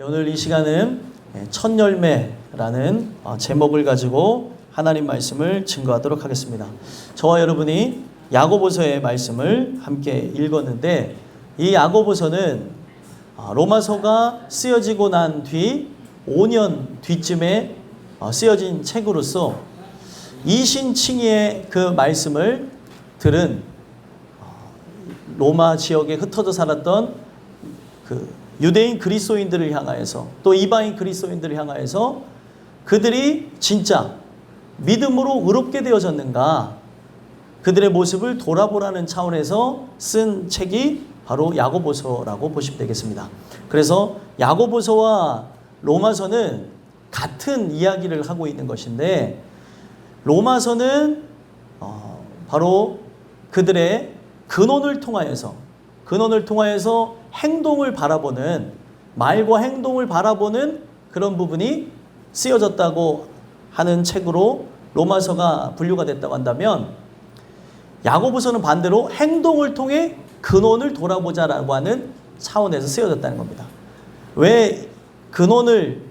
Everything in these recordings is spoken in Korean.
오늘 이 시간은 첫 열매라는 제목을 가지고 하나님 말씀을 증거하도록 하겠습니다. 저와 여러분이 야고보서의 말씀을 함께 읽었는데, 이 야고보서는 로마서가 쓰여지고 난 뒤 5년 뒤쯤에 쓰여진 책으로서 이신칭의의 그 말씀을 들은 로마 지역에 흩어져 살았던 그 유대인 그리스도인들을 향하여서, 또 이방인 그리스도인들을 향하여서 그들이 진짜 믿음으로 의롭게 되어졌는가, 그들의 모습을 돌아보라는 차원에서 쓴 책이 바로 야고보서라고 보시면 되겠습니다. 그래서 야고보서와 로마서는 같은 이야기를 하고 있는 것인데, 로마서는 바로 그들의 근원을 통하여서 행동을 바라보는, 말과 행동을 바라보는 그런 부분이 쓰여졌다고 하는 책으로 로마서가 분류가 됐다고 한다면, 야고보서는 반대로 행동을 통해 근원을 돌아보자라고 하는 차원에서 쓰여졌다는 겁니다. 왜 근원을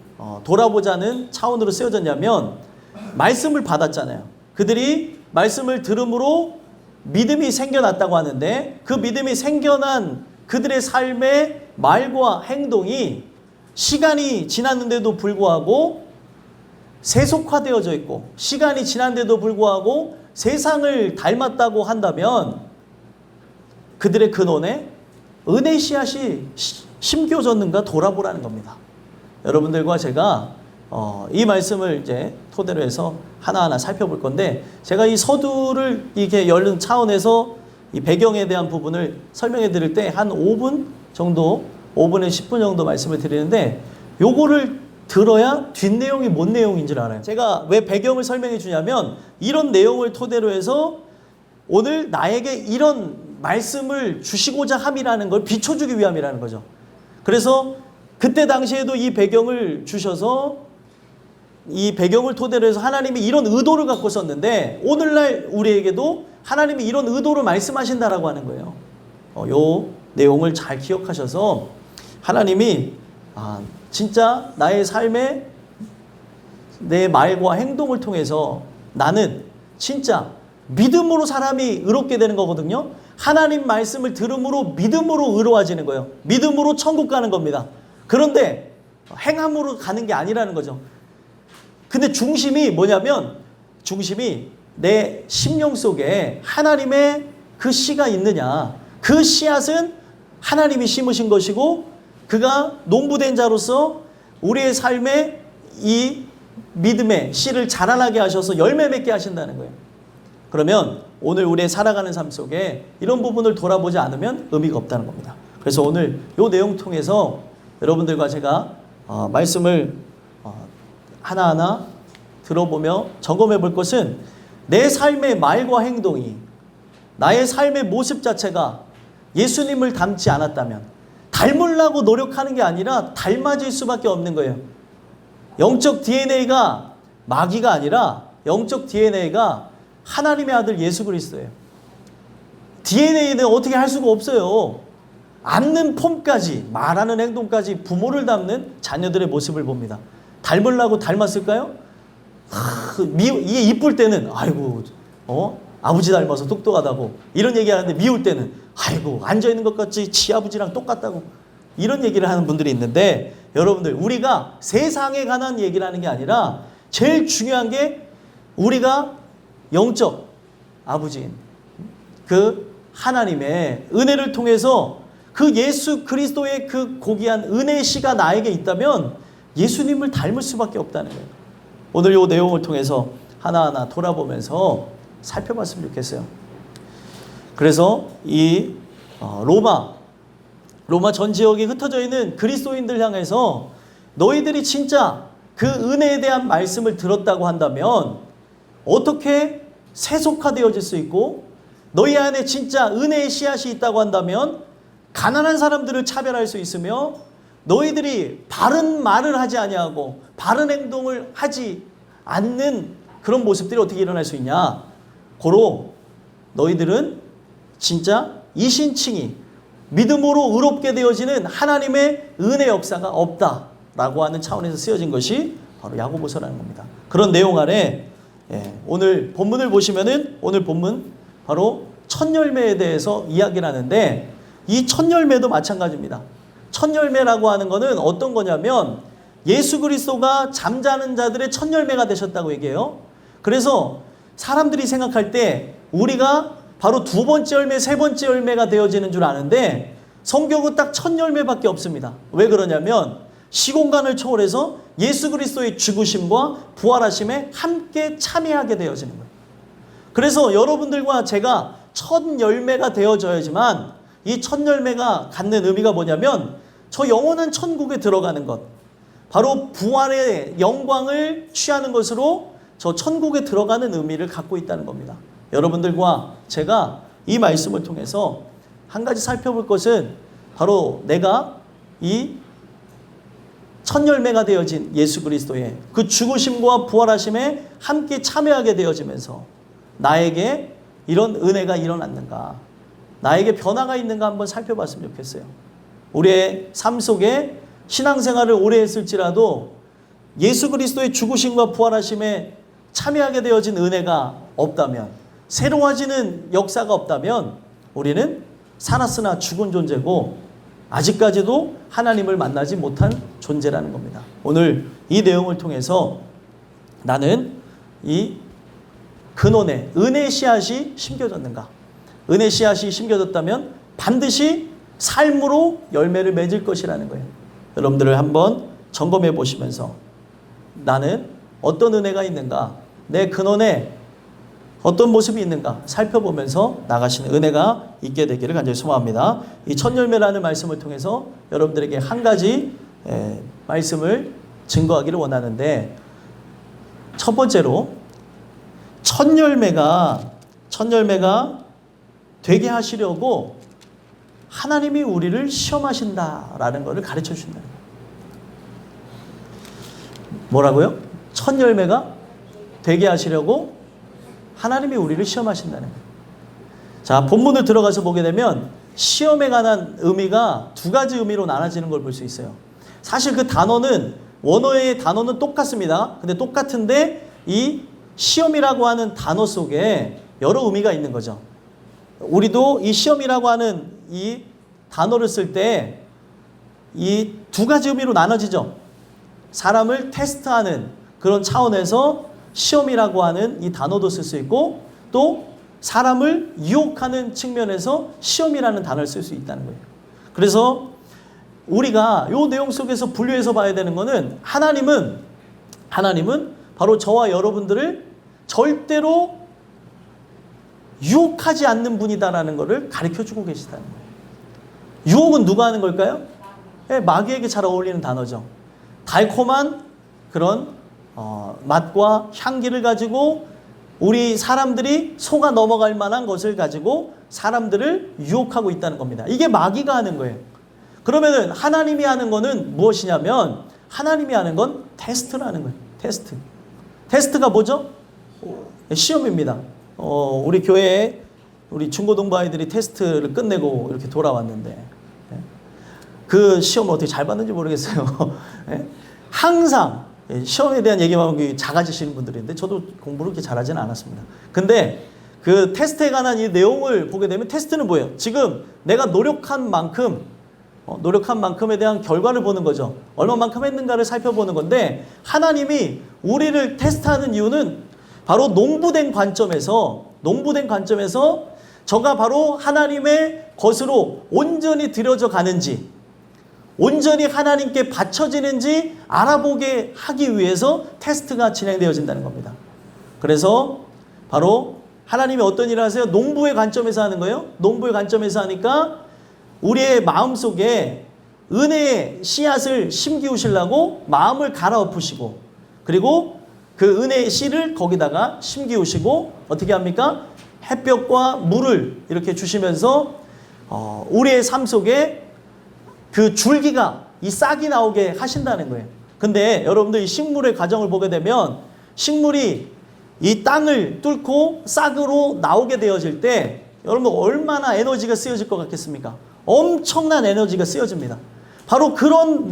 돌아보자는 차원으로 쓰여졌냐면, 말씀을 받았잖아요. 그들이 말씀을 들음으로 믿음이 생겨났다고 하는데, 그 믿음이 생겨난 그들의 삶의 말과 행동이 시간이 지났는데도 불구하고 세속화되어져 있고, 시간이 지난데도 불구하고 세상을 닮았다고 한다면, 그들의 근원에 은혜의 씨앗이 심겨졌는가 돌아보라는 겁니다. 여러분들과 제가 이 말씀을 이제 토대로 해서 하나하나 살펴볼 건데, 제가 이 서두를 이렇게 열는 차원에서 이 배경에 대한 부분을 설명해 드릴 때 한 5분 정도, 5분에서 10분 정도 말씀을 드리는데, 요거를 들어야 뒷내용이 뭔 내용인 줄 알아요. 제가 왜 배경을 설명해 주냐면, 이런 내용을 토대로 해서 오늘 나에게 이런 말씀을 주시고자 함이라는 걸 비춰주기 위함이라는 거죠. 그래서 그때 당시에도 이 배경을 주셔서, 이 배경을 토대로 해서 하나님이 이런 의도를 갖고 썼는데, 오늘날 우리에게도 하나님이 이런 의도로 말씀하신다라고 하는 거예요. 요 내용을 잘 기억하셔서, 하나님이 진짜 나의 삶에 내 말과 행동을 통해서 나는 진짜 믿음으로 사람이 의롭게 되는 거거든요. 하나님 말씀을 들음으로 믿음으로 의로워지는 거예요. 믿음으로 천국 가는 겁니다. 그런데 행함으로 가는 게 아니라는 거죠. 근데 중심이 뭐냐면, 중심이 내 심령 속에 하나님의 그 씨가 있느냐, 그 씨앗은 하나님이 심으신 것이고, 그가 농부된 자로서 우리의 삶에 이 믿음의 씨를 자라나게 하셔서 열매 맺게 하신다는 거예요. 그러면 오늘 우리의 살아가는 삶 속에 이런 부분을 돌아보지 않으면 의미가 없다는 겁니다. 그래서 오늘 이 내용 통해서 여러분들과 제가 말씀을 하나하나 들어보며 점검해 볼 것은, 내 삶의 말과 행동이, 나의 삶의 모습 자체가 예수님을 닮지 않았다면, 닮으려고 노력하는 게 아니라 닮아질 수밖에 없는 거예요. 영적 DNA가 마귀가 아니라 영적 DNA가 하나님의 아들 예수 그리스도예요. DNA는 어떻게 할 수가 없어요. 앉는 폼까지, 말하는 행동까지 부모를 닮는 자녀들의 모습을 봅니다. 닮으려고 닮았을까요? 이게 이쁠 때는 아이고 아버지 닮아서 똑똑하다고 이런 얘기하는데, 미울 때는 아이고 앉아있는 것 같이 지 아버지랑 똑같다고 이런 얘기를 하는 분들이 있는데, 여러분들, 우리가 세상에 관한 얘기를 하는 게 아니라 제일 중요한 게, 우리가 영적 아버지인 그 하나님의 은혜를 통해서 그 예수 그리스도의 그 고귀한 은혜의 씨가 나에게 있다면 예수님을 닮을 수밖에 없다는 거예요. 오늘 이 내용을 통해서 하나하나 돌아보면서 살펴봤으면 좋겠어요. 그래서 이 로마 전 지역에 흩어져 있는 그리스도인들 향해서, 너희들이 진짜 그 은혜에 대한 말씀을 들었다고 한다면 어떻게 세속화되어질 수 있고, 너희 안에 진짜 은혜의 씨앗이 있다고 한다면 가난한 사람들을 차별할 수 있으며, 너희들이 바른 말을 하지 아니하고 바른 행동을 하지 않는 그런 모습들이 어떻게 일어날 수 있냐. 고로 너희들은 진짜 이신칭의 믿음으로 의롭게 되어지는 하나님의 은혜 역사가 없다. 라고 하는 차원에서 쓰여진 것이 바로 야고보서라는 겁니다. 그런 내용 아래 오늘 본문을 보시면은 오늘 본문 바로 첫 열매에 대해서 이야기를 하는데 이 첫 열매도 마찬가지입니다. 첫 열매라고 하는 것은 어떤 거냐면 예수 그리스도가 잠자는 자들의 첫 열매가 되셨다고 얘기해요. 그래서 사람들이 생각할 때 우리가 바로 두 번째 열매, 세 번째 열매가 되어지는 줄 아는데 성경은 딱 첫 열매밖에 없습니다. 왜 그러냐면 시공간을 초월해서 예수 그리스도의 죽으심과 부활하심에 함께 참여하게 되어지는 거예요. 그래서 여러분들과 제가 첫 열매가 되어져야지만 이 첫 열매가 갖는 의미가 뭐냐면 저 영원한 천국에 들어가는 것, 바로 부활의 영광을 취하는 것으로 저 천국에 들어가는 의미를 갖고 있다는 겁니다. 여러분들과 제가 이 말씀을 통해서 한 가지 살펴볼 것은 바로 내가 이 첫 열매가 되어진 예수 그리스도의 그 죽으심과 부활하심에 함께 참여하게 되어지면서 나에게 이런 은혜가 일어났는가, 나에게 변화가 있는가 한번 살펴봤으면 좋겠어요. 우리의 삶 속에 신앙생활을 오래 했을지라도 예수 그리스도의 죽으심과 부활하심에 참여하게 되어진 은혜가 없다면, 새로워지는 역사가 없다면 우리는 살았으나 죽은 존재고 아직까지도 하나님을 만나지 못한 존재라는 겁니다. 오늘 이 내용을 통해서 나는 이 근원에 은혜의 씨앗이 심겨졌는가? 은혜의 씨앗이 심겨졌다면 반드시 삶으로 열매를 맺을 것이라는 거예요. 여러분들을 한번 점검해 보시면서 나는 어떤 은혜가 있는가? 내 근원에 어떤 모습이 있는가 살펴보면서 나가시는 은혜가 있게 되기를 간절히 소망합니다. 이 첫 열매라는 말씀을 통해서 여러분들에게 한 가지 말씀을 증거하기를 원하는데, 첫 번째로 첫 열매가 되게 하시려고 하나님이 우리를 시험하신다라는 것을 가르쳐 주신다는 거예요. 뭐라고요? 첫 열매가 되게 하시려고 하나님이 우리를 시험하신다는 거예요. 자, 본문을 들어가서 보게 되면 시험에 관한 의미가 두 가지 의미로 나눠지는 걸 볼 수 있어요. 사실 그 단어는 원어의 단어는 똑같습니다. 근데 똑같은데 이 시험이라고 하는 단어 속에 여러 의미가 있는 거죠. 우리도 이 시험이라고 하는 이 단어를 쓸 때 이 두 가지 의미로 나눠지죠. 사람을 테스트하는 그런 차원에서 시험이라고 하는 이 단어도 쓸 수 있고, 또 사람을 유혹하는 측면에서 시험이라는 단어를 쓸 수 있다는 거예요. 그래서 우리가 이 내용 속에서 분류해서 봐야 되는 것은 하나님은 바로 저와 여러분들을 절대로 유혹하지 않는 분이다라는 것을 가르쳐주고 계시다는 거예요. 유혹은 누가 하는 걸까요? 마귀에게 잘 어울리는 단어죠. 달콤한 그런 맛과 향기를 가지고 우리 사람들이 속아 넘어갈 만한 것을 가지고 사람들을 유혹하고 있다는 겁니다. 이게 마귀가 하는 거예요. 그러면은 하나님이 하는 거는 무엇이냐면, 하나님이 하는 건 테스트라는 거예요. 테스트가 뭐죠? 시험입니다. 우리 교회에 우리 중고등부 아이들이 테스트를 끝내고 이렇게 돌아왔는데 그 시험을 어떻게 잘 봤는지 모르겠어요. 항상 시험에 대한 얘기만 하면 작아지시는 분들인데 저도 공부를 그렇게 잘하지는 않았습니다. 근데 그 테스트에 관한 이 내용을 보게 되면 테스트는 뭐예요? 지금 내가 노력한 만큼에 대한 결과를 보는 거죠. 얼마만큼 했는가를 살펴보는 건데, 하나님이 우리를 테스트하는 이유는 바로 농부된 관점에서 저가 바로 하나님의 것으로 온전히 드려져 가는지, 온전히 하나님께 바쳐지는지 알아보게 하기 위해서 테스트가 진행되어진다는 겁니다. 그래서 바로 하나님이 어떤 일을 하세요? 농부의 관점에서 하는 거예요. 농부의 관점에서 하니까 우리의 마음속에 은혜의 씨앗을 심기우시려고 마음을 갈아엎으시고, 그리고 그 은혜의 씨를 거기다가 심기우시고 어떻게 합니까? 햇볕과 물을 이렇게 주시면서 우리의 삶 속에 그 줄기가, 이 싹이 나오게 하신다는 거예요. 근데 여러분들 이 식물의 과정을 보게 되면 식물이 이 땅을 뚫고 싹으로 나오게 되어질 때 여러분 얼마나 에너지가 쓰여질 것 같겠습니까? 엄청난 에너지가 쓰여집니다. 바로 그런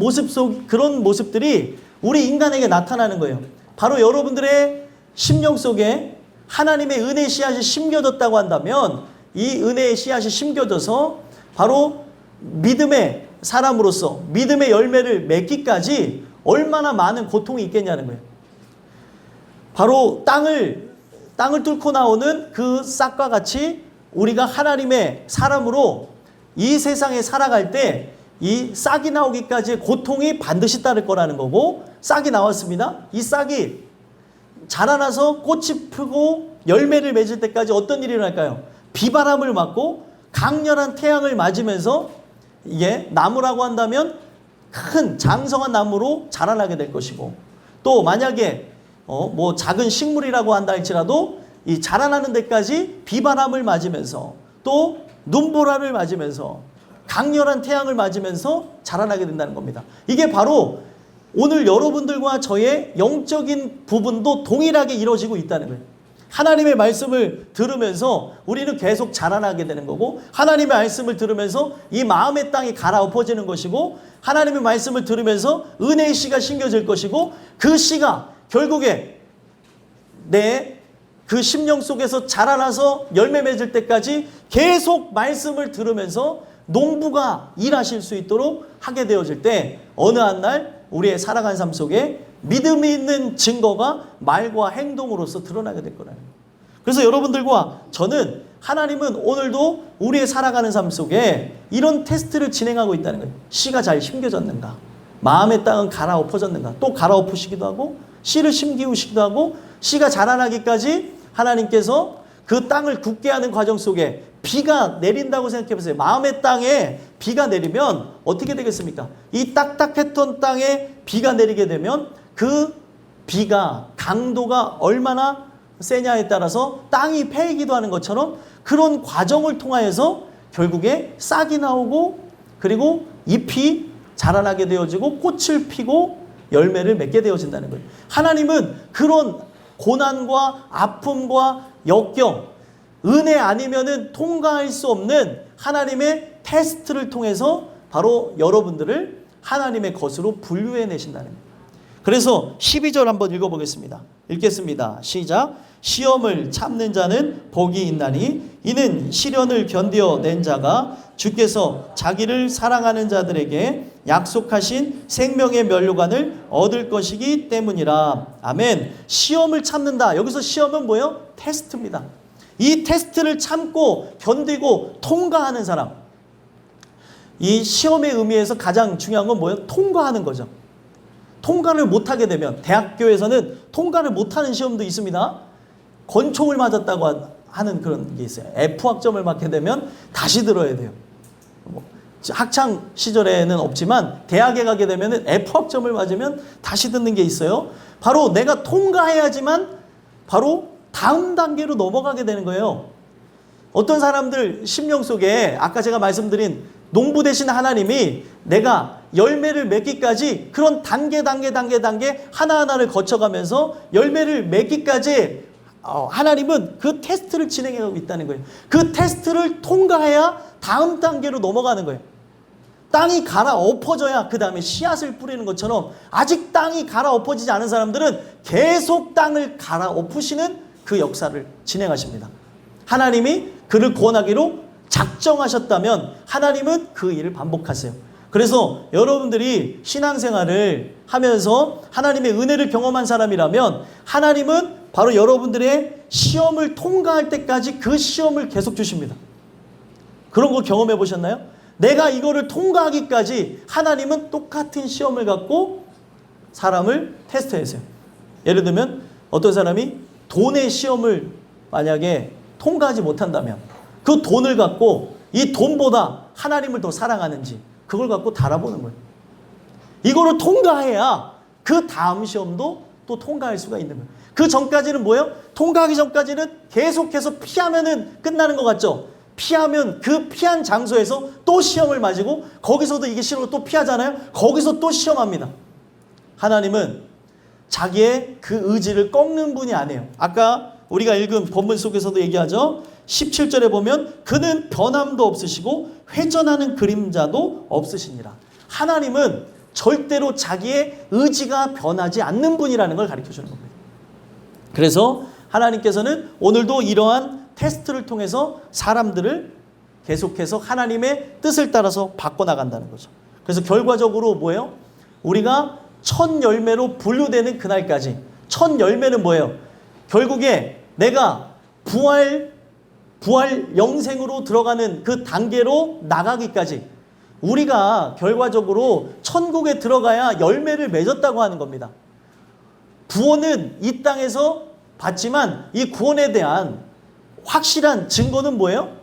그런 모습들이 우리 인간에게 나타나는 거예요. 바로 여러분들의 심령 속에 하나님의 은혜의 씨앗이 심겨졌다고 한다면 이 은혜의 씨앗이 심겨져서 바로 믿음의 사람으로서 믿음의 열매를 맺기까지 얼마나 많은 고통이 있겠냐는 거예요. 바로 땅을 뚫고 나오는 그 싹과 같이 우리가 하나님의 사람으로 이 세상에 살아갈 때 이 싹이 나오기까지의 고통이 반드시 따를 거라는 거고, 싹이 나왔습니다. 이 싹이 자라나서 꽃이 피고 열매를 맺을 때까지 어떤 일이 일어날까요? 비바람을 맞고 강렬한 태양을 맞으면서 이게 나무라고 한다면 큰 장성한 나무로 자라나게 될 것이고, 또 만약에 뭐 작은 식물이라고 한다 할지라도 이 자라나는 데까지 비바람을 맞으면서 또 눈보라를 맞으면서 강렬한 태양을 맞으면서 자라나게 된다는 겁니다. 이게 바로 오늘 여러분들과 저의 영적인 부분도 동일하게 이루어지고 있다는 거예요. 하나님의 말씀을 들으면서 우리는 계속 자라나게 되는 거고, 하나님의 말씀을 들으면서 이 마음의 땅이 갈아엎어지는 것이고, 하나님의 말씀을 들으면서 은혜의 씨가 심겨질 것이고, 그 씨가 결국에 내 그 심령 속에서 자라나서 열매 맺을 때까지 계속 말씀을 들으면서 농부가 일하실 수 있도록 하게 되어질 때 어느 한 날 우리의 살아간 삶 속에 믿음이 있는 증거가 말과 행동으로서 드러나게 될 거라는 거예요. 그래서 여러분들과 저는 하나님은 오늘도 우리의 살아가는 삶 속에 이런 테스트를 진행하고 있다는 거예요. 씨가 잘 심겨졌는가? 마음의 땅은 갈아엎어졌는가? 또 갈아엎으시기도 하고 씨를 심기우시기도 하고, 씨가 자라나기까지 하나님께서 그 땅을 굳게 하는 과정 속에 비가 내린다고 생각해 보세요. 마음의 땅에 비가 내리면 어떻게 되겠습니까? 이 딱딱했던 땅에 비가 내리게 되면 그 비가 강도가 얼마나 세냐에 따라서 땅이 패이기도 하는 것처럼 그런 과정을 통하여서 결국에 싹이 나오고 그리고 잎이 자라나게 되어지고 꽃을 피고 열매를 맺게 되어진다는 거예요. 하나님은 그런 고난과 아픔과 역경, 은혜 아니면은 통과할 수 없는 하나님의 테스트를 통해서 바로 여러분들을 하나님의 것으로 분류해 내신다는 거예요. 그래서 12절 한번 읽어보겠습니다. 읽겠습니다. 시작. 시험을 참는 자는 복이 있나니 이는 시련을 견뎌낸 자가 주께서 자기를 사랑하는 자들에게 약속하신 생명의 면류관을 얻을 것이기 때문이라. 아멘. 시험을 참는다. 여기서 시험은 뭐예요? 테스트입니다. 이 테스트를 참고 견디고 통과하는 사람. 이 시험의 의미에서 가장 중요한 건 뭐예요? 통과하는 거죠. 통과를 못하게 되면, 대학교에서는 통과를 못하는 시험도 있습니다. 권총을 맞았다고 하는 그런 게 있어요. F학점을 맞게 되면 다시 들어야 돼요. 학창 시절에는 없지만 대학에 가게 되면 F학점을 맞으면 다시 듣는 게 있어요. 바로 내가 통과해야지만 바로 다음 단계로 넘어가게 되는 거예요. 어떤 사람들 심령 속에 아까 제가 말씀드린 농부 되신 하나님이 내가 열매를 맺기까지 그런 단계 하나하나를 거쳐가면서 열매를 맺기까지 하나님은 그 테스트를 진행하고 있다는 거예요. 그 테스트를 통과해야 다음 단계로 넘어가는 거예요. 땅이 갈아엎어져야 그 다음에 씨앗을 뿌리는 것처럼 아직 땅이 갈아엎어지지 않은 사람들은 계속 땅을 갈아엎으시는 그 역사를 진행하십니다. 하나님이 그를 구원하기로 작정하셨다면 하나님은 그 일을 반복하세요. 그래서 여러분들이 신앙생활을 하면서 하나님의 은혜를 경험한 사람이라면 하나님은 바로 여러분들의 시험을 통과할 때까지 그 시험을 계속 주십니다. 그런 거 경험해 보셨나요? 내가 이거를 통과하기까지 하나님은 똑같은 시험을 갖고 사람을 테스트하세요. 예를 들면 어떤 사람이 돈의 시험을 만약에 통과하지 못한다면 그 돈을 갖고 이 돈보다 하나님을 더 사랑하는지 그걸 갖고 달아보는 거예요. 이거를 통과해야 그 다음 시험도 또 통과할 수가 있는 거예요. 그 전까지는 뭐예요? 통과하기 전까지는 계속해서 피하면은 끝나는 것 같죠? 피하면 그 피한 장소에서 또 시험을 맞이고 거기서도 이게 싫어서 또 피하잖아요? 거기서 또 시험합니다. 하나님은 자기의 그 의지를 꺾는 분이 아니에요. 아까 우리가 읽은 본문 속에서도 얘기하죠. 17절에 보면 그는 변함도 없으시고 회전하는 그림자도 없으시니라. 하나님은 절대로 자기의 의지가 변하지 않는 분이라는 걸 가르쳐 주는 겁니다. 그래서 하나님께서는 오늘도 이러한 테스트를 통해서 사람들을 계속해서 하나님의 뜻을 따라서 바꿔나간다는 거죠. 그래서 결과적으로 뭐예요? 우리가 첫 열매로 분류되는 그날까지. 첫 열매는 뭐예요? 결국에 내가 부활 영생으로 들어가는 그 단계로 나가기까지 우리가 결과적으로 천국에 들어가야 열매를 맺었다고 하는 겁니다. 구원은 이 땅에서 받지만 이 구원에 대한 확실한 증거는 뭐예요?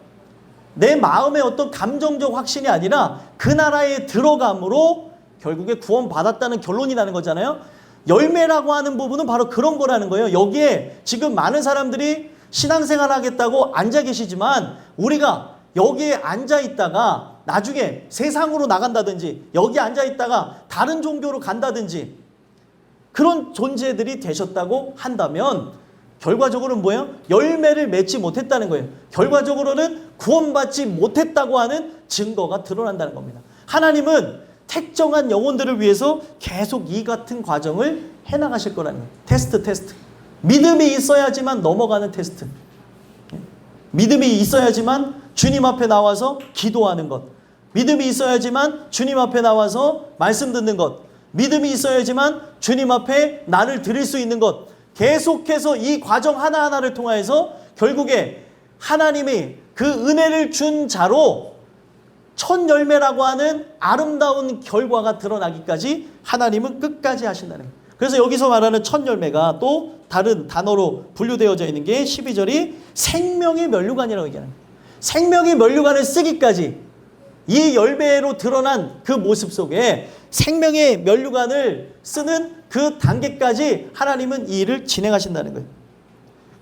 내 마음의 어떤 감정적 확신이 아니라 그 나라에 들어감으로 결국에 구원받았다는 결론이 나는 거잖아요. 열매라고 하는 부분은 바로 그런 거라는 거예요. 여기에 지금 많은 사람들이 신앙생활 하겠다고 앉아 계시지만 우리가 여기에 앉아 있다가 나중에 세상으로 나간다든지 여기 앉아 있다가 다른 종교로 간다든지 그런 존재들이 되셨다고 한다면 결과적으로는 뭐예요? 열매를 맺지 못했다는 거예요. 결과적으로는 구원받지 못했다고 하는 증거가 드러난다는 겁니다. 하나님은 특정한 영혼들을 위해서 계속 이 같은 과정을 해나가실 거라는 거예요. 테스트. 믿음이 있어야지만 넘어가는 테스트. 믿음이 있어야지만 주님 앞에 나와서 기도하는 것. 믿음이 있어야지만 주님 앞에 나와서 말씀 듣는 것. 믿음이 있어야지만 주님 앞에 나를 드릴 수 있는 것. 계속해서 이 과정 하나하나를 통해서 결국에 하나님이 그 은혜를 준 자로 첫 열매라고 하는 아름다운 결과가 드러나기까지 하나님은 끝까지 하신다는 거예요. 그래서 여기서 말하는 첫 열매가 또 다른 단어로 분류되어져 있는 게 12절이 생명의 면류관이라고 얘기하는 거예요. 생명의 면류관을 쓰기까지 이 열매로 드러난 그 모습 속에 생명의 면류관을 쓰는 그 단계까지 하나님은 이 일을 진행하신다는 거예요.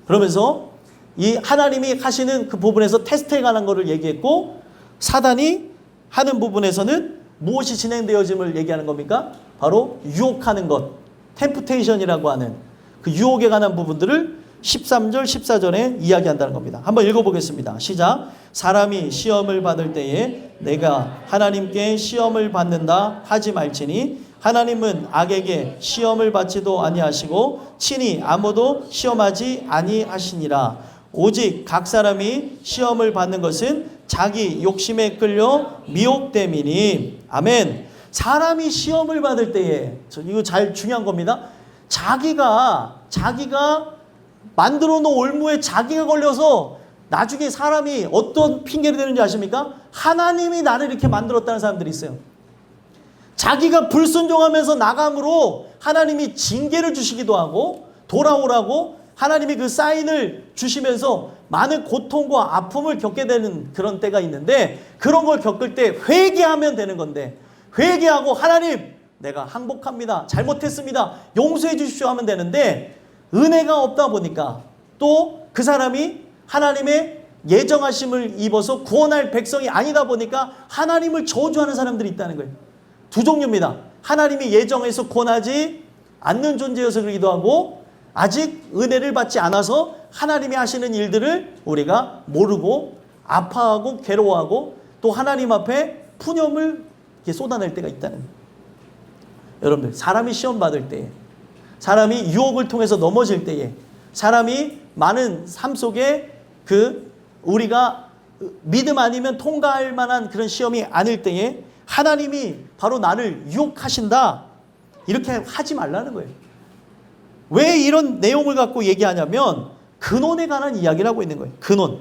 그러면서 이 하나님이 하시는 그 부분에서 테스트에 관한 것을 얘기했고 사단이 하는 부분에서는 무엇이 진행되어짐을 얘기하는 겁니까? 바로 유혹하는 것, 템프테이션이라고 하는 그 유혹에 관한 부분들을 13절, 14절에 이야기한다는 겁니다. 한번 읽어보겠습니다. 시작. 사람이 시험을 받을 때에 내가 하나님께 시험을 받는다 하지 말지니 하나님은 악에게 시험을 받지도 아니하시고 친히 아무도 시험하지 아니하시니라. 오직 각 사람이 시험을 받는 것은 자기 욕심에 끌려 미혹됨이니. 아멘. 사람이 시험을 받을 때에, 이거 잘 중요한 겁니다. 자기가 만들어 놓은 올무에 자기가 걸려서 나중에 사람이 어떤 핑계를 대는지 아십니까? 하나님이 나를 이렇게 만들었다는 사람들이 있어요. 자기가 불순종하면서 나감으로 하나님이 징계를 주시기도 하고 돌아오라고 하나님이 그 사인을 주시면서 많은 고통과 아픔을 겪게 되는 그런 때가 있는데 그런 걸 겪을 때 회개하면 되는 건데 회개하고 하나님 내가 항복합니다. 잘못했습니다. 용서해 주십시오 하면 되는데 은혜가 없다 보니까 또 그 사람이 하나님의 예정하심을 입어서 구원할 백성이 아니다 보니까 하나님을 저주하는 사람들이 있다는 거예요. 두 종류입니다. 하나님이 예정해서 구원하지 않는 존재여서 그러기도 하고 아직 은혜를 받지 않아서 하나님이 하시는 일들을 우리가 모르고 아파하고 괴로워하고 또 하나님 앞에 푸념을 이렇게 쏟아낼 때가 있다는 거예요. 여러분들 사람이 시험 받을 때에 사람이 유혹을 통해서 넘어질 때에 사람이 많은 삶 속에 우리가 믿음 아니면 통과할 만한 그런 시험이 아닐 때에 하나님이 바로 나를 유혹하신다 이렇게 하지 말라는 거예요. 왜 이런 내용을 갖고 얘기하냐면 근원에 관한 이야기를 하고 있는 거예요. 근원.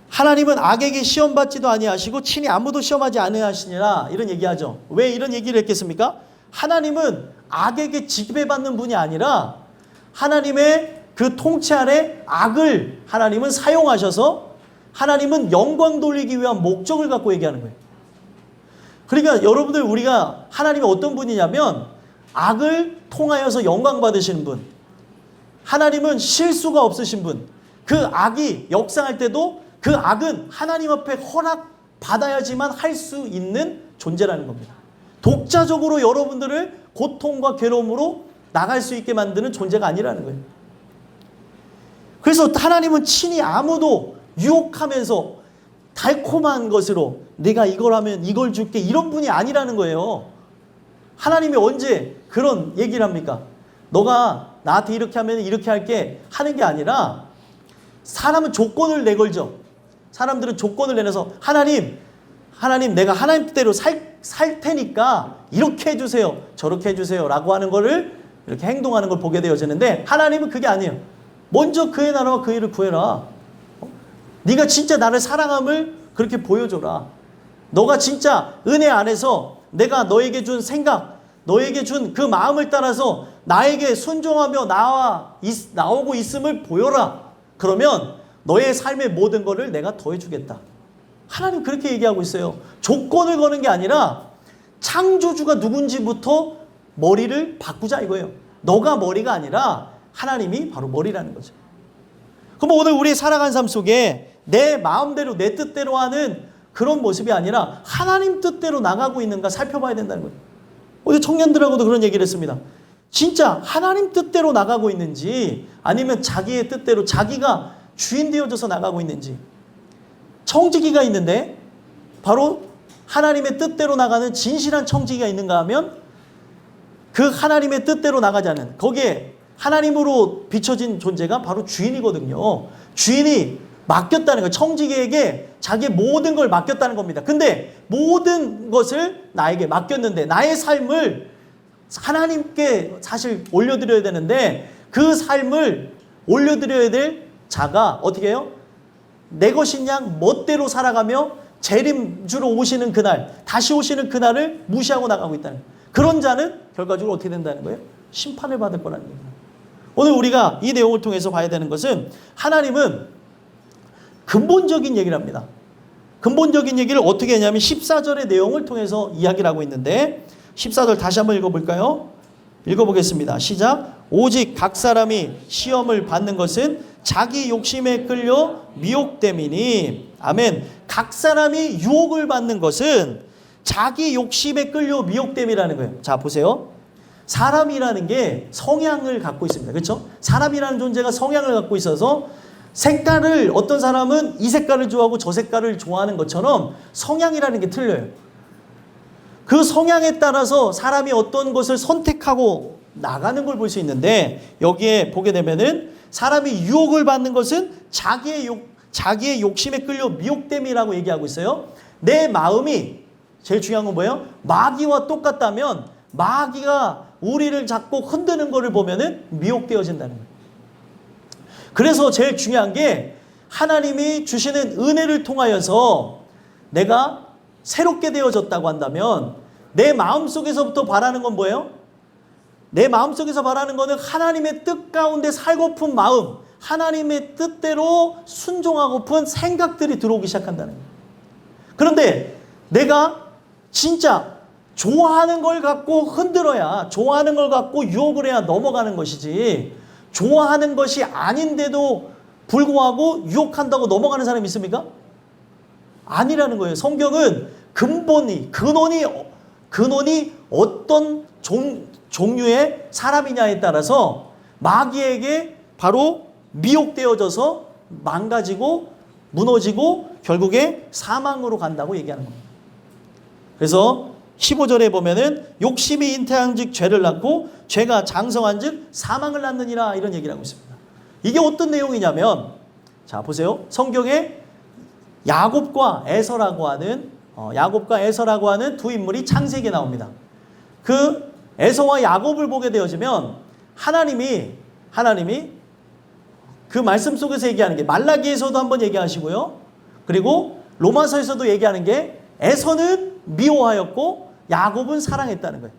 하나님은 악에게 시험받지도 아니하시고 친히 아무도 시험하지 아니하시니라 이런 얘기하죠. 왜 이런 얘기를 했겠습니까? 하나님은 악에게 지배받는 분이 아니라 하나님의 그 통치 아래 악을 하나님은 사용하셔서 하나님은 영광 돌리기 위한 목적을 갖고 얘기하는 거예요. 그러니까 여러분들 우리가 하나님이 어떤 분이냐면 악을 통하여서 영광 받으시는 분, 하나님은 실수가 없으신 분, 그 악이 역사할 때도 그 악은 하나님 앞에 허락받아야지만 할 수 있는 존재라는 겁니다. 독자적으로 여러분들을 고통과 괴로움으로 나갈 수 있게 만드는 존재가 아니라는 거예요. 그래서 하나님은 친히 아무도 유혹하면서 달콤한 것으로 내가 이걸 하면 이걸 줄게 이런 분이 아니라는 거예요. 하나님이 언제 그런 얘기를 합니까? 너가 나한테 이렇게 하면 이렇게 할게 하는 게 아니라 사람은 조건을 내걸죠. 사람들은 조건을 내놔서 하나님 내가 하나님 뜻대로 살 테니까 이렇게 해주세요. 저렇게 해주세요. 라고 하는 거를 이렇게 행동하는 걸 보게 되어지는데 하나님은 그게 아니에요. 먼저 그의 나라와 그 일을 구해라. 네가 진짜 나를 사랑함을 그렇게 보여줘라. 너가 진짜 은혜 안에서 내가 너에게 준 생각, 너에게 준 그 마음을 따라서 나에게 순종하며 나오고 있음을 보여라. 그러면 너의 삶의 모든 것을 내가 더해주겠다. 하나님 그렇게 얘기하고 있어요. 조건을 거는 게 아니라 창조주가 누군지부터 머리를 바꾸자 이거예요. 너가 머리가 아니라 하나님이 바로 머리라는 거죠. 그럼 오늘 우리 살아가는 삶 속에 내 마음대로 내 뜻대로 하는 그런 모습이 아니라 하나님 뜻대로 나가고 있는가 살펴봐야 된다는 거예요. 어제 청년들하고도 그런 얘기를 했습니다. 진짜 하나님 뜻대로 나가고 있는지 아니면 자기의 뜻대로 자기가 주인 되어져서 나가고 있는지. 청지기가 있는데 바로 하나님의 뜻대로 나가는 진실한 청지기가 있는가 하면 그 하나님의 뜻대로 나가지 않는 거기에 하나님으로 비춰진 존재가 바로 주인이거든요. 주인이 맡겼다는 거예요. 청지기에게 자기의 모든 걸 맡겼다는 겁니다. 근데 모든 것을 나에게 맡겼는데 나의 삶을 하나님께 사실 올려드려야 되는데 그 삶을 올려드려야 될 자가 어떻게 해요? 내 것인 양 멋대로 살아가며 재림주로 오시는 그날, 다시 오시는 그날을 무시하고 나가고 있다는 거예요. 그런 자는 결과적으로 어떻게 된다는 거예요? 심판을 받을 거라는 얘기예요. 오늘 우리가 이 내용을 통해서 봐야 되는 것은 하나님은 근본적인 얘기를 합니다. 근본적인 얘기를 어떻게 했냐면 14절의 내용을 통해서 이야기를 하고 있는데 14절 다시 한번 읽어볼까요? 읽어보겠습니다. 시작. 오직 각 사람이 시험을 받는 것은 자기 욕심에 끌려 미혹됨이니. 아멘. 각 사람이 유혹을 받는 것은 자기 욕심에 끌려 미혹됨이라는 거예요. 자, 보세요. 사람이라는 게 성향을 갖고 있습니다. 그렇죠? 사람이라는 존재가 성향을 갖고 있어서 색깔을 어떤 사람은 이 색깔을 좋아하고 저 색깔을 좋아하는 것처럼 성향이라는 게 틀려요. 그 성향에 따라서 사람이 어떤 것을 선택하고 나가는 걸 볼 수 있는데 여기에 보게 되면은 사람이 유혹을 받는 것은 자기의 욕심에 끌려 미혹됨이라고 얘기하고 있어요. 내 마음이 제일 중요한 건 뭐예요? 마귀와 똑같다면 마귀가 우리를 잡고 흔드는 것을 보면은 미혹되어진다는 거예요. 그래서 제일 중요한 게 하나님이 주시는 은혜를 통하여서 내가 새롭게 되어졌다고 한다면 내 마음속에서부터 바라는 건 뭐예요? 내 마음속에서 바라는 거는 하나님의 뜻 가운데 살고픈 마음, 하나님의 뜻대로 순종하고픈 생각들이 들어오기 시작한다는 거예요. 그런데 내가 진짜 좋아하는 걸 갖고 흔들어야, 좋아하는 걸 갖고 유혹을 해야 넘어가는 것이지, 좋아하는 것이 아닌데도 불구하고 유혹한다고 넘어가는 사람이 있습니까? 아니라는 거예요. 성경은 근원이 어떤 종류의 사람이냐에 따라서 마귀에게 바로 미혹되어져서 망가지고 무너지고 결국에 사망으로 간다고 얘기하는 겁니다. 그래서 15절에 보면은 욕심이 잉태한즉 죄를 낳고 죄가 장성한즉 사망을 낳느니라 이런 얘기를 하고 있습니다. 이게 어떤 내용이냐면 자 보세요. 성경에 야곱과 에서라고 하는 두 인물이 창세기에 나옵니다. 그 에서와 야곱을 보게 되어지면 하나님이 그 말씀 속에서 얘기하는 게 말라기에서도 한번 얘기하시고요. 그리고 로마서에서도 얘기하는 게 에서는 미워하였고 야곱은 사랑했다는 거예요.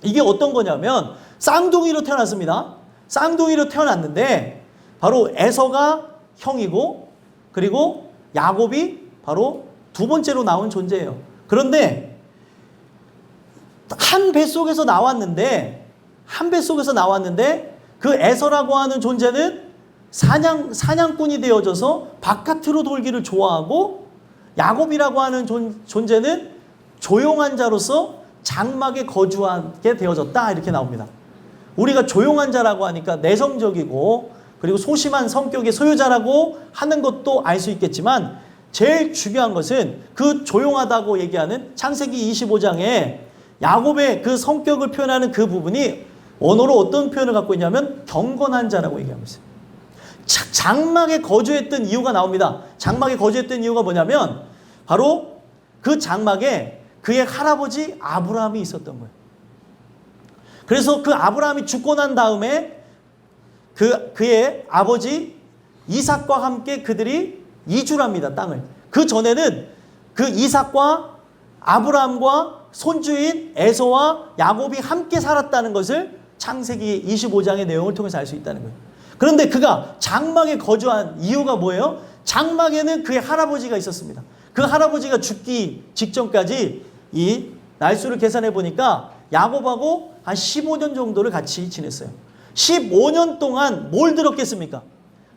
이게 어떤 거냐면 쌍둥이로 태어났습니다. 쌍둥이로 태어났는데 바로 에서가 형이고 그리고 야곱이 바로 두 번째로 나온 존재예요. 그런데 한 뱃속에서 나왔는데 그 에서라고 하는 존재는 사냥꾼이 되어져서 바깥으로 돌기를 좋아하고 야곱이라고 하는 존재는 조용한 자로서 장막에 거주하게 되어졌다 이렇게 나옵니다. 우리가 조용한 자라고 하니까 내성적이고 그리고 소심한 성격의 소유자라고 하는 것도 알 수 있겠지만 제일 중요한 것은 그 조용하다고 얘기하는 창세기 25장에 야곱의 그 성격을 표현하는 그 부분이 언어로 어떤 표현을 갖고 있냐면 경건한 자라고 얘기하고 있어요. 장막에 거주했던 이유가 나옵니다. 장막에 거주했던 이유가 뭐냐면 바로 그 장막에 그의 할아버지 아브라함이 있었던 거예요. 그래서 그 아브라함이 죽고 난 다음에 그의 아버지 이삭과 함께 그들이 이주를 합니다. 땅을. 그 전에는 그 이삭과 아브라함과 손주인 에서와 야곱이 함께 살았다는 것을 창세기 25장의 내용을 통해서 알 수 있다는 거예요. 그런데 그가 장막에 거주한 이유가 뭐예요? 장막에는 그의 할아버지가 있었습니다. 그 할아버지가 죽기 직전까지 이 날수를 계산해 보니까 야곱하고 한 15년 정도를 같이 지냈어요. 15년 동안 뭘 들었겠습니까?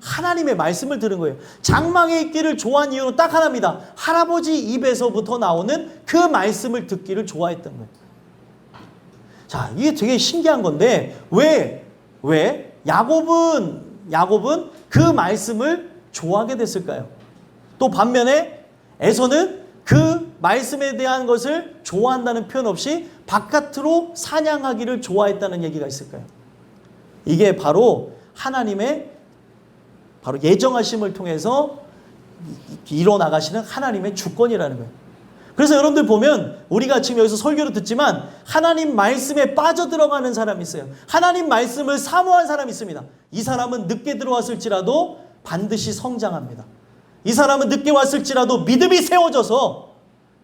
하나님의 말씀을 들은 거예요. 장막에 있기를 좋아한 이유는 딱 하나입니다. 할아버지 입에서부터 나오는 그 말씀을 듣기를 좋아했던 거예요. 자, 이게 되게 신기한 건데 왜 야곱은 그 말씀을 좋아하게 됐을까요? 또 반면에 에서는 그 말씀에 대한 것을 좋아한다는 표현 없이 바깥으로 사냥하기를 좋아했다는 얘기가 있을까요? 이게 바로 하나님의 바로 예정하심을 통해서 이뤄나가시는 하나님의 주권이라는 거예요. 그래서 여러분들 보면 우리가 지금 여기서 설교를 듣지만 하나님 말씀에 빠져들어가는 사람이 있어요. 하나님 말씀을 사모한 사람이 있습니다. 이 사람은 늦게 들어왔을지라도 반드시 성장합니다. 이 사람은 늦게 왔을지라도 믿음이 세워져서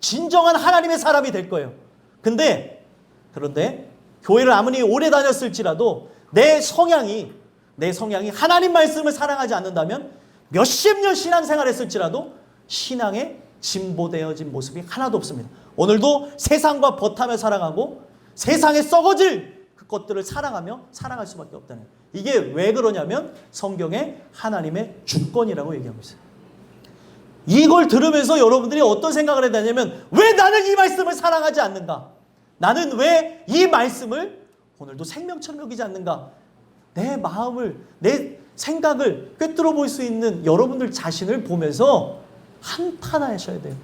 진정한 하나님의 사람이 될 거예요. 그런데 교회를 아무리 오래 다녔을지라도 내 성향이 하나님 말씀을 사랑하지 않는다면 몇십 년 신앙생활 했을지라도 신앙에 진보되어진 모습이 하나도 없습니다. 오늘도 세상과 버타며 살아가고 세상에 썩어질 그 것들을 사랑하며 살아갈 수밖에 없다는 거예요. 이게 왜 그러냐면 성경에 하나님의 주권이라고 얘기하고 있어요. 이걸 들으면서 여러분들이 어떤 생각을 했냐면 왜 나는 이 말씀을 사랑하지 않는가? 나는 왜 이 말씀을 오늘도 생명처럼 여기지 않는가? 내 마음을, 내 생각을 꿰뚫어 볼 수 있는 여러분들 자신을 보면서 한탄하셔야 돼요.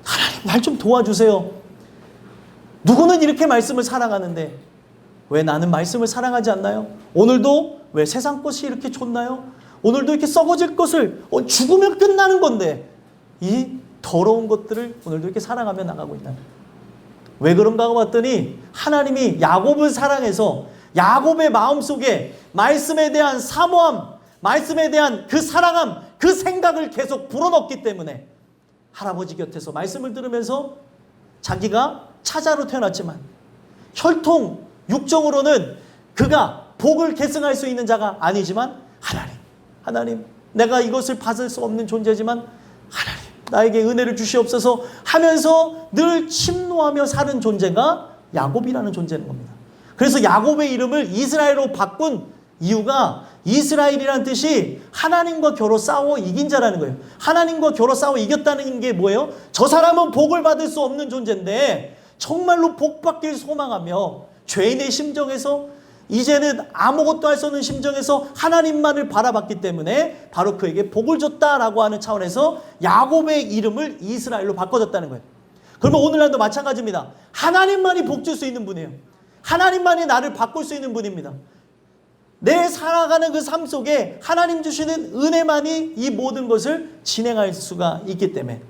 하나님, 날 좀 도와주세요. 누구는 이렇게 말씀을 사랑하는데 왜 나는 말씀을 사랑하지 않나요? 오늘도 왜 세상 것이 이렇게 좋나요? 오늘도 이렇게 썩어질 것을 죽으면 끝나는 건데 이 더러운 것들을 오늘도 이렇게 사랑하며 나가고 있다. 왜 그런가 하고 봤더니 하나님이 야곱을 사랑해서 야곱의 마음속에 말씀에 대한 사모함, 말씀에 대한 그 사랑함, 그 생각을 계속 불어넣기 때문에 할아버지 곁에서 말씀을 들으면서 자기가 차자로 태어났지만 혈통, 육정으로는 그가 복을 계승할 수 있는 자가 아니지만 하나님, 내가 이것을 받을 수 없는 존재지만 하나님, 나에게 은혜를 주시옵소서 하면서 늘 침노하며 사는 존재가 야곱이라는 존재인 겁니다. 그래서 야곱의 이름을 이스라엘로 바꾼 이유가 이스라엘이라는 뜻이 하나님과 겨로 싸워 이긴 자라는 거예요. 하나님과 겨로 싸워 이겼다는 게 뭐예요? 저 사람은 복을 받을 수 없는 존재인데 정말로 복받길 소망하며 죄인의 심정에서 이제는 아무것도 할 수 없는 심정에서 하나님만을 바라봤기 때문에 바로 그에게 복을 줬다라고 하는 차원에서 야곱의 이름을 이스라엘로 바꿔줬다는 거예요. 그러면 오늘날도 마찬가지입니다. 하나님만이 복 줄 수 있는 분이에요. 하나님만이 나를 바꿀 수 있는 분입니다. 내 살아가는 그 삶 속에 하나님 주시는 은혜만이 이 모든 것을 진행할 수가 있기 때문에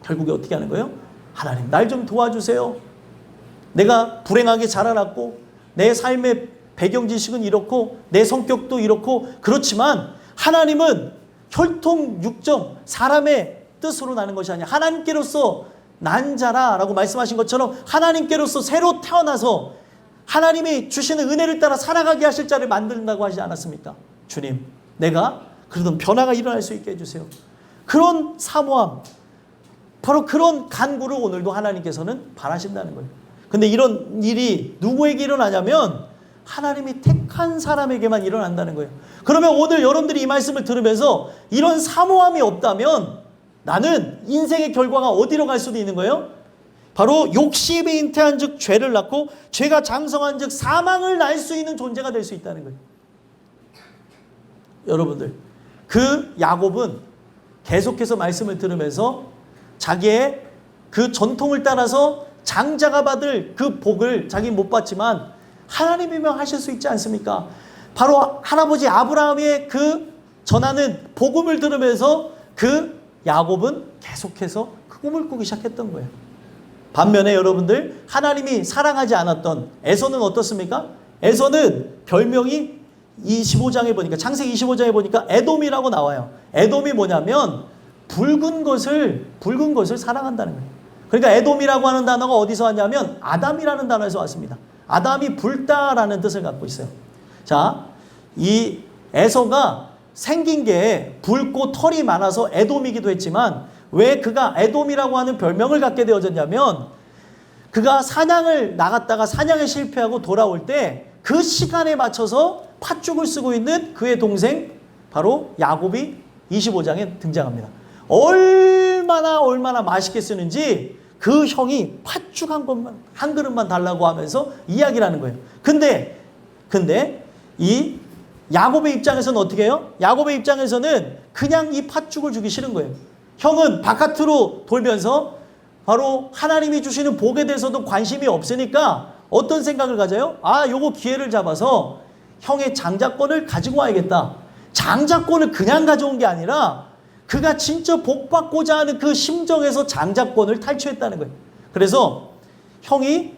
결국에 어떻게 하는 거예요? 하나님, 날 좀 도와주세요. 내가 불행하게 자라났고 내 삶의 배경 지식은 이렇고 내 성격도 이렇고 그렇지만 하나님은 혈통, 육정, 사람의 뜻으로 나는 것이 아니야. 하나님께로서 난 자라라고 말씀하신 것처럼 하나님께로서 새로 태어나서 하나님이 주시는 은혜를 따라 살아가게 하실 자를 만든다고 하지 않았습니까? 주님, 내가 그러던 변화가 일어날 수 있게 해주세요. 그런 사모함, 바로 그런 간구를 오늘도 하나님께서는 바라신다는 거예요. 근데 이런 일이 누구에게 일어나냐면 하나님이 택한 사람에게만 일어난다는 거예요. 그러면 오늘 여러분들이 이 말씀을 들으면서 이런 사모함이 없다면 나는 인생의 결과가 어디로 갈 수도 있는 거예요? 바로 욕심이 잉태한 즉 죄를 낳고 죄가 장성한 즉 사망을 낳을 수 있는 존재가 될 수 있다는 거예요. 여러분들, 그 야곱은 계속해서 말씀을 들으면서 자기의 그 전통을 따라서 장자가 받을 그 복을 자기 못 받지만 하나님이면 하실 수 있지 않습니까? 바로 할아버지 아브라함의 그 전하는 복음을 들으면서 그 야곱은 계속해서 그 꿈을 꾸기 시작했던 거예요. 반면에 여러분들, 하나님이 사랑하지 않았던 에서는 어떻습니까? 에서는 별명이 25장에 보니까, 창세기 25장에 보니까 에돔이라고 나와요. 에돔이 뭐냐면 붉은 것을 사랑한다는 거예요. 그러니까 에돔이라고 하는 단어가 어디서 왔냐면 아담이라는 단어에서 왔습니다. 아담이 붉다라는 뜻을 갖고 있어요. 자, 이 에서가 생긴 게 붉고 털이 많아서 에돔이기도 했지만, 왜 그가 에돔이라고 하는 별명을 갖게 되어졌냐면, 그가 사냥을 나갔다가 사냥에 실패하고 돌아올 때 그 시간에 맞춰서 팥죽을 쓰고 있는 그의 동생 바로 야곱이 25장에 등장합니다. 얼마나 맛있게 쓰는지 그 형이 팥죽 한 그릇만 달라고 하면서 이야기를 하는 거예요. 근데 이 야곱의 입장에서는 어떻게 해요? 야곱의 입장에서는 그냥 이 팥죽을 주기 싫은 거예요. 형은 바깥으로 돌면서 바로 하나님이 주시는 복에 대해서도 관심이 없으니까 어떤 생각을 가져요? 요거 기회를 잡아서 형의 장자권을 가지고 와야겠다. 장자권을 그냥 가져온 게 아니라 그가 진짜 복 받고자 하는 그 심정에서 장자권을 탈취했다는 거예요. 그래서 형이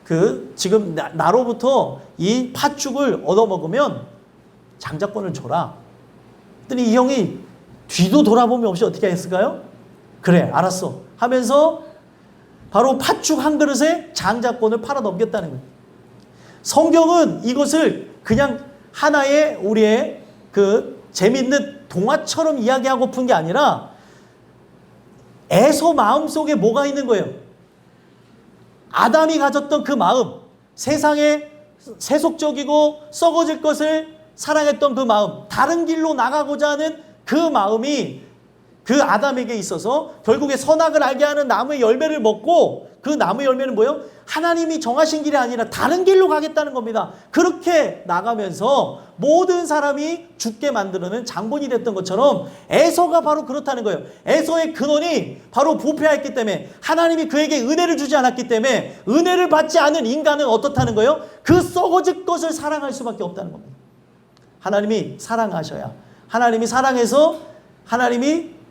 그 지금 나로부터 이 팥죽을 얻어먹으면 장자권을 줘라. 그랬더니 이 형이 뒤도 돌아보면 없이 어떻게 했을까요? 그래, 알았어 하면서 바로 팥죽 한 그릇에 장자권을 팔아 넘겼다는 거예요. 성경은 이것을 그냥 하나의 우리의 그 재밌는 동화처럼 이야기하고픈 게 아니라 에서 마음속에 뭐가 있는 거예요? 아담이 가졌던 그 마음, 세상에 세속적이고 썩어질 것을 사랑했던 그 마음, 다른 길로 나가고자 하는 그 마음이 그 아담에게 있어서 결국에 선악을 알게 하는 나무의 열매를 먹고, 그 나무 열매는 뭐예요? 하나님이 정하신 길이 아니라 다른 길로 가겠다는 겁니다. 그렇게 나가면서 모든 사람이 죽게 만드는 장본이 됐던 것처럼 에서가 바로 그렇다는 거예요. 에서의 근원이 바로 부패했기 때문에, 하나님이 그에게 은혜를 주지 않았기 때문에 은혜를 받지 않은 인간은 어떻다는 거예요? 그 썩어질 것을 사랑할 수밖에 없다는 겁니다. 하나님이 사랑하셔야, 하나님이 사랑해서 하나님이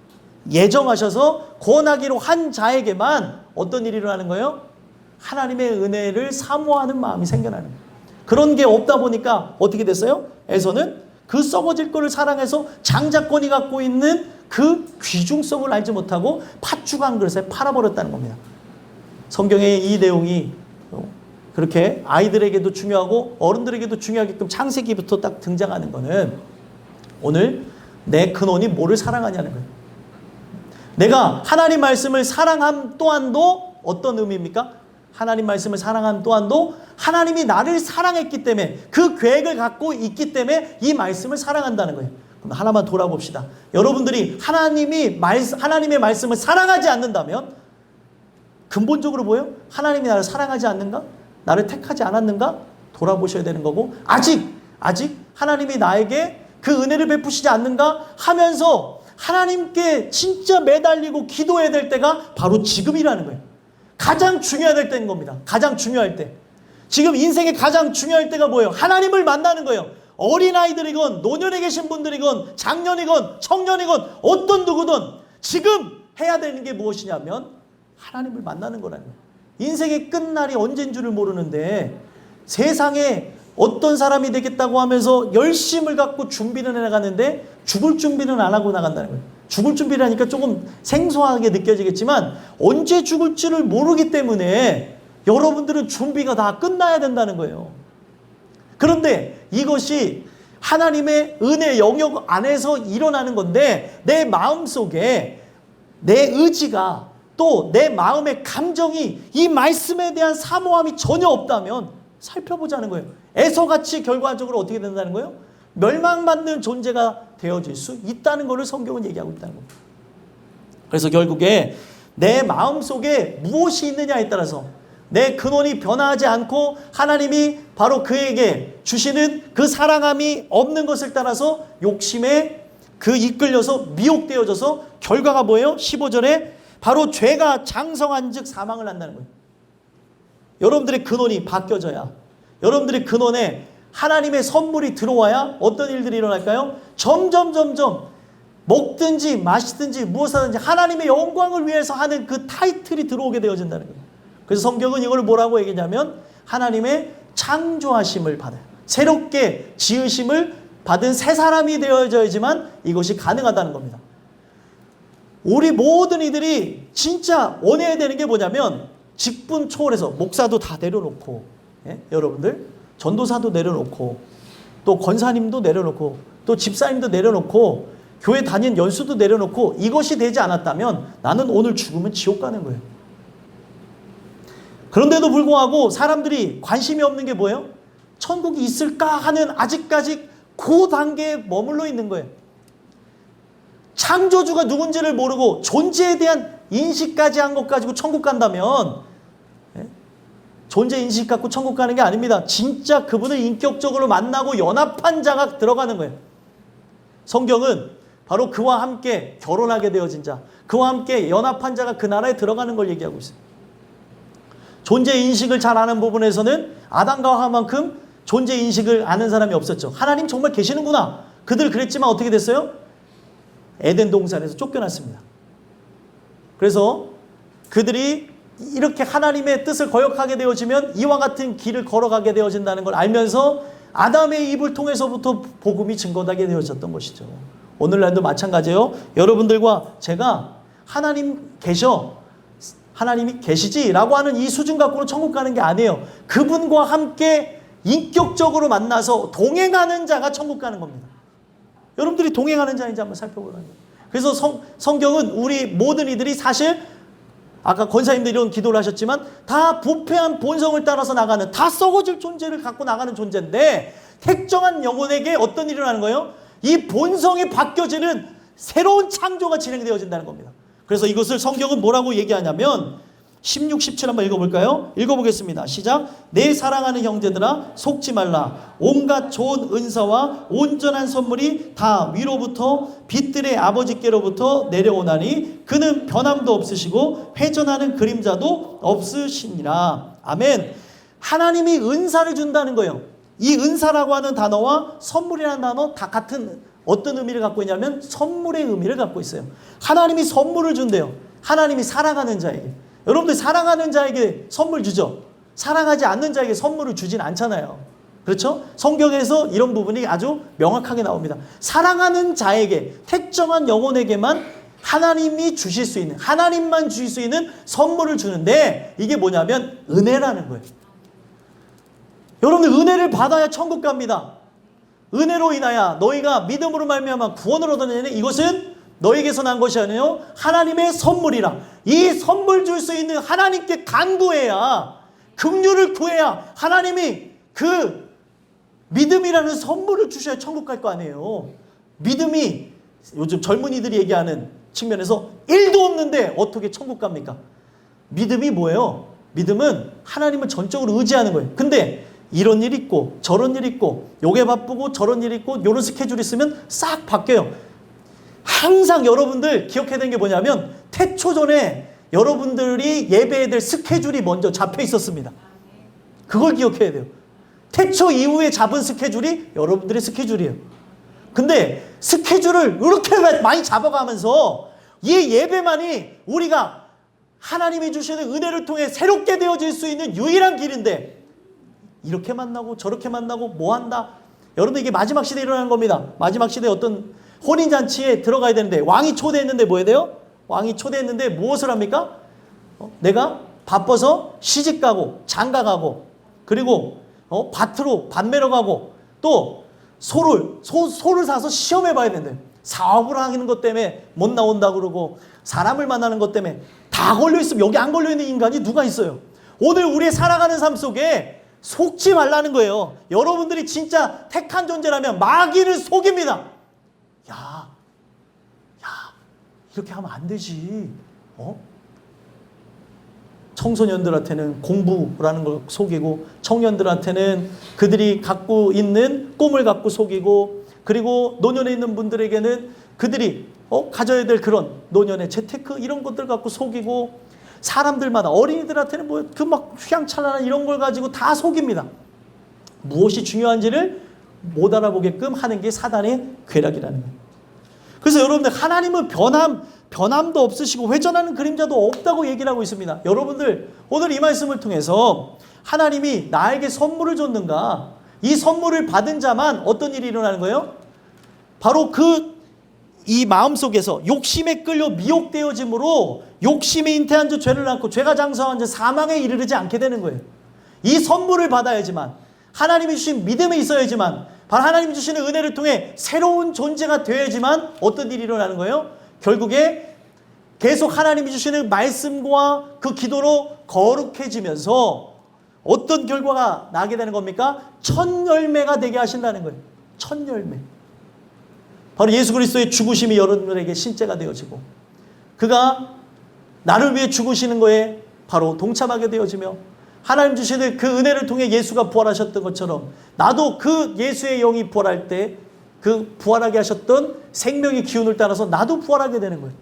예정하셔서 권하기로 한 자에게만 어떤 일이 일어나는 거예요? 하나님의 은혜를 사모하는 마음이 생겨나는 거예요. 그런 게 없다 보니까 어떻게 됐어요? 에서는 그 썩어질 거를 사랑해서 장자권이 갖고 있는 그 귀중성을 알지 못하고 팥죽 한 그릇에 팔아버렸다는 겁니다. 성경에 이 내용이 그렇게 아이들에게도 중요하고 어른들에게도 중요하게끔 창세기부터 딱 등장하는 거는, 오늘 내 근원이 뭐를 사랑하냐는 거예요. 내가 하나님 말씀을 사랑함 또한도 어떤 의미입니까? 하나님 말씀을 사랑함 또한도 하나님이 나를 사랑했기 때문에, 그 계획을 갖고 있기 때문에 이 말씀을 사랑한다는 거예요. 그럼 하나만 돌아봅시다. 여러분들이 하나님의 말씀을 사랑하지 않는다면 근본적으로 뭐예요? 하나님이 나를 사랑하지 않는가? 나를 택하지 않았는가? 돌아보셔야 되는 거고, 아직 하나님이 나에게 그 은혜를 베푸시지 않는가 하면서 하나님께 진짜 매달리고 기도해야 될 때가 바로 지금이라는 거예요. 가장 중요해야 될 때인 겁니다. 가장 중요할 때. 지금 인생의 가장 중요할 때가 뭐예요? 하나님을 만나는 거예요. 어린아이들이건 노년에 계신 분들이건 장년이건 청년이건 어떤 누구든 지금 해야 되는 게 무엇이냐면 하나님을 만나는 거라는 거예요. 인생의 끝날이 언제인 줄을 모르는데 세상에 어떤 사람이 되겠다고 하면서 열심을 갖고 준비를 해나가는데 죽을 준비는 안 하고 나간다는 거예요. 죽을 준비를 하니까 조금 생소하게 느껴지겠지만 언제 죽을지를 모르기 때문에 여러분들은 준비가 다 끝나야 된다는 거예요. 그런데 이것이 하나님의 은혜 영역 안에서 일어나는 건데, 내 마음속에 내 의지가 또 내 마음의 감정이 이 말씀에 대한 사모함이 전혀 없다면 살펴보자는 거예요. 에서같이 결과적으로 어떻게 된다는 거예요? 멸망받는 존재가 되어질 수 있다는 것을 성경은 얘기하고 있다는 겁니다. 그래서 결국에 내 마음속에 무엇이 있느냐에 따라서, 내 근원이 변화하지 않고 하나님이 바로 그에게 주시는 그 사랑함이 없는 것을 따라서 욕심에 그 이끌려서 미혹되어져서 결과가 뭐예요? 15절에 바로 죄가 장성한 즉 사망을 한다는 거예요. 여러분들의 근원이 바뀌어져야, 여러분들의 근원에 하나님의 선물이 들어와야 어떤 일들이 일어날까요? 점점 먹든지 마시든지 무엇하든지 하나님의 영광을 위해서 하는 그 타이틀이 들어오게 되어진다는 거예요. 그래서 성경은 이걸 뭐라고 얘기냐면 하나님의 창조하심을 받아요. 새롭게 지으심을 받은 새 사람이 되어져야지만 이것이 가능하다는 겁니다. 우리 모든 이들이 진짜 원해야 되는 게 뭐냐면 직분 초월해서 목사도 다 내려놓고, 여러분들 전도사도 내려놓고, 또 권사님도 내려놓고, 또 집사님도 내려놓고, 교회 다닌 연수도 내려놓고, 이것이 되지 않았다면 나는 오늘 죽으면 지옥 가는 거예요. 그런데도 불구하고 사람들이 관심이 없는 게 뭐예요? 천국이 있을까 하는 아직까지 그 단계에 머물러 있는 거예요. 창조주가 누군지를 모르고 존재에 대한 인식까지 한 것 가지고 천국 간다면, 존재 인식 갖고 천국 가는 게 아닙니다. 진짜 그분을 인격적으로 만나고 연합한 자가 들어가는 거예요. 성경은 바로 그와 함께 결혼하게 되어진 자, 그와 함께 연합한 자가 그 나라에 들어가는 걸 얘기하고 있어요. 존재 인식을 잘 아는 부분에서는 아담과 하와만큼 존재 인식을 아는 사람이 없었죠. 하나님 정말 계시는구나. 그들 그랬지만 어떻게 됐어요? 에덴 동산에서 쫓겨났습니다. 그래서 그들이 이렇게 하나님의 뜻을 거역하게 되어지면 이와 같은 길을 걸어가게 되어진다는 걸 알면서 아담의 입을 통해서부터 복음이 증거되게 되어졌던 것이죠. 오늘날도 마찬가지예요. 여러분들과 제가 하나님 계셔, 하나님이 계시지라고 하는 이 수준 갖고는 천국 가는 게 아니에요. 그분과 함께 인격적으로 만나서 동행하는 자가 천국 가는 겁니다. 여러분들이 동행하는 자인지 한번 살펴보라는 거예요. 그래서 성경은 우리 모든 이들이 사실 아까 권사님들이 이런 기도를 하셨지만 다 부패한 본성을 따라서 나가는, 다 썩어질 존재를 갖고 나가는 존재인데 택정한 영혼에게 어떤 일이 일어나는 거예요? 이 본성이 바뀌어지는 새로운 창조가 진행되어진다는 겁니다. 그래서 이것을 성경은 뭐라고 얘기하냐면 16, 17 한번 읽어볼까요? 읽어보겠습니다. 시작. 내 사랑하는 형제들아 속지 말라. 온갖 좋은 은사와 온전한 선물이 다 위로부터 빛들의 아버지께로부터 내려오나니 그는 변함도 없으시고 회전하는 그림자도 없으시니라. 아멘. 하나님이 은사를 준다는 거예요. 이 은사라고 하는 단어와 선물이라는 단어 다 같은 어떤 의미를 갖고 있냐면 선물의 의미를 갖고 있어요. 하나님이 선물을 준대요. 하나님이 사랑하는 자에게. 여러분들 사랑하는 자에게 선물 주죠? 사랑하지 않는 자에게 선물을 주진 않잖아요. 그렇죠? 성경에서 이런 부분이 아주 명확하게 나옵니다. 사랑하는 자에게, 특정한 영혼에게만 하나님이 주실 수 있는, 하나님만 주실 수 있는 선물을 주는데 이게 뭐냐면 은혜라는 거예요. 여러분들 은혜를 받아야 천국 갑니다. 은혜로 인하여 너희가 믿음으로 말미암아 구원을 얻어내는 이것은 너에게서 난 것이 아니요 하나님의 선물이라. 이 선물 줄 수 있는 하나님께 간구해야, 긍휼을 구해야 하나님이 그 믿음이라는 선물을 주셔야 천국 갈 거 아니에요. 믿음이 요즘 젊은이들이 얘기하는 측면에서 1도 없는데 어떻게 천국 갑니까? 믿음이 뭐예요? 믿음은 하나님을 전적으로 의지하는 거예요. 근데 이런 일 있고 저런 일 있고 요게 바쁘고 저런 일 있고 요런 스케줄이 있으면 싹 바뀌어요. 항상 여러분들 기억해야 되는 게 뭐냐면 태초 전에 여러분들이 예배해야 될 스케줄이 먼저 잡혀 있었습니다. 그걸 기억해야 돼요. 태초 이후에 잡은 스케줄이 여러분들의 스케줄이에요. 근데 스케줄을 이렇게 많이 잡아가면서 이 예배만이 우리가 하나님이 주시는 은혜를 통해 새롭게 되어질 수 있는 유일한 길인데 이렇게 만나고 저렇게 만나고 뭐 한다. 여러분들 이게 마지막 시대에 일어나는 겁니다. 마지막 시대에 어떤 혼인잔치에 들어가야 되는데 왕이 초대했는데 뭐 해야 돼요? 왕이 초대했는데 무엇을 합니까? 내가 바빠서 시집 가고 장가 가고 그리고 밭으로 밭 매러 가고 또 소를 사서 시험해 봐야 된대요. 사업을 하는 것 때문에 못 나온다 그러고 사람을 만나는 것 때문에 다 걸려있으면 여기 안 걸려있는 인간이 누가 있어요? 오늘 우리의 살아가는 삶 속에 속지 말라는 거예요. 여러분들이 진짜 택한 존재라면 마귀를 속입니다. 야, 이렇게 하면 안 되지. 청소년들한테는 공부라는 걸 속이고 청년들한테는 그들이 갖고 있는 꿈을 갖고 속이고 그리고 노년에 있는 분들에게는 그들이 가져야 될 그런 노년의 재테크 이런 것들 갖고 속이고 사람들마다 어린이들한테는 뭐 그 막 휘황찬란한 이런 걸 가지고 다 속입니다. 무엇이 중요한지를 못 알아보게끔 하는 게 사단의 괴락이라는 거예요. 그래서 여러분들 하나님은 변함도 없으시고 회전하는 그림자도 없다고 얘기를 하고 있습니다. 여러분들 오늘 이 말씀을 통해서 하나님이 나에게 선물을 줬는가? 이 선물을 받은 자만 어떤 일이 일어나는 거예요? 바로 이 마음속에서 욕심에 끌려 미혹되어짐으로 욕심이 잉태한 자 죄를 낳고 죄가 장성한 자 사망에 이르르지 않게 되는 거예요. 이 선물을 받아야지만 하나님이 주신 믿음이 있어야지만 바로 하나님이 주시는 은혜를 통해 새로운 존재가 되어야지만 어떤 일이 일어나는 거예요? 결국에 계속 하나님이 주시는 말씀과 그 기도로 거룩해지면서 어떤 결과가 나게 되는 겁니까? 첫 열매가 되게 하신다는 거예요. 첫 열매. 바로 예수 그리스도의 죽으심이 여러분들에게 실제가 되어지고 그가 나를 위해 죽으시는 거에 바로 동참하게 되어지며 하나님 주시는 그 은혜를 통해 예수가 부활하셨던 것처럼 나도 그 예수의 영이 부활할 때 그 부활하게 하셨던 생명의 기운을 따라서 나도 부활하게 되는 거예요.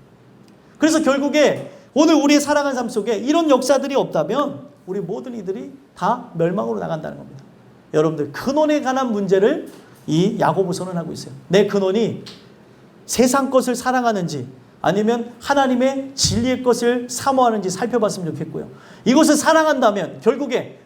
그래서 결국에 오늘 우리의 살아간 삶 속에 이런 역사들이 없다면 우리 모든 이들이 다 멸망으로 나간다는 겁니다. 여러분들 근원에 관한 문제를 이 야고보서는 하고 있어요. 내 근원이 세상 것을 사랑하는지 아니면 하나님의 진리의 것을 사모하는지 살펴봤으면 좋겠고요. 이것을 사랑한다면 결국에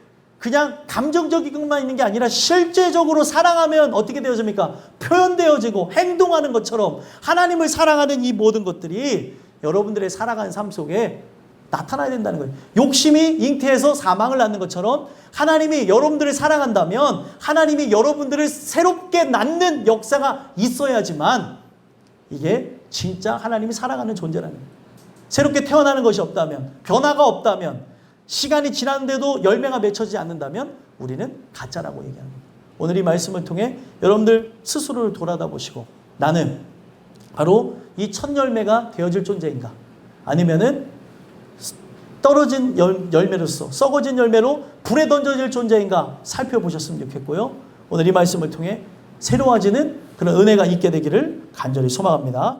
그냥 감정적인 것만 있는 게 아니라 실제적으로 사랑하면 어떻게 되어집니까? 표현되어지고 행동하는 것처럼 하나님을 사랑하는 이 모든 것들이 여러분들의 살아가는 삶 속에 나타나야 된다는 거예요. 욕심이 잉태해서 사망을 낳는 것처럼 하나님이 여러분들을 사랑한다면 하나님이 여러분들을 새롭게 낳는 역사가 있어야지만 이게 진짜 하나님이 사랑하는 존재라는 거예요. 새롭게 태어나는 것이 없다면, 변화가 없다면, 시간이 지났는데도 열매가 맺혀지지 않는다면 우리는 가짜라고 얘기하는 거예요. 오늘 이 말씀을 통해 여러분들 스스로를 돌아다 보시고 나는 바로 이 첫 열매가 되어질 존재인가? 아니면은 떨어진 열매로서 썩어진 열매로 불에 던져질 존재인가? 살펴보셨으면 좋겠고요. 오늘 이 말씀을 통해 새로워지는 그런 은혜가 있게 되기를 간절히 소망합니다.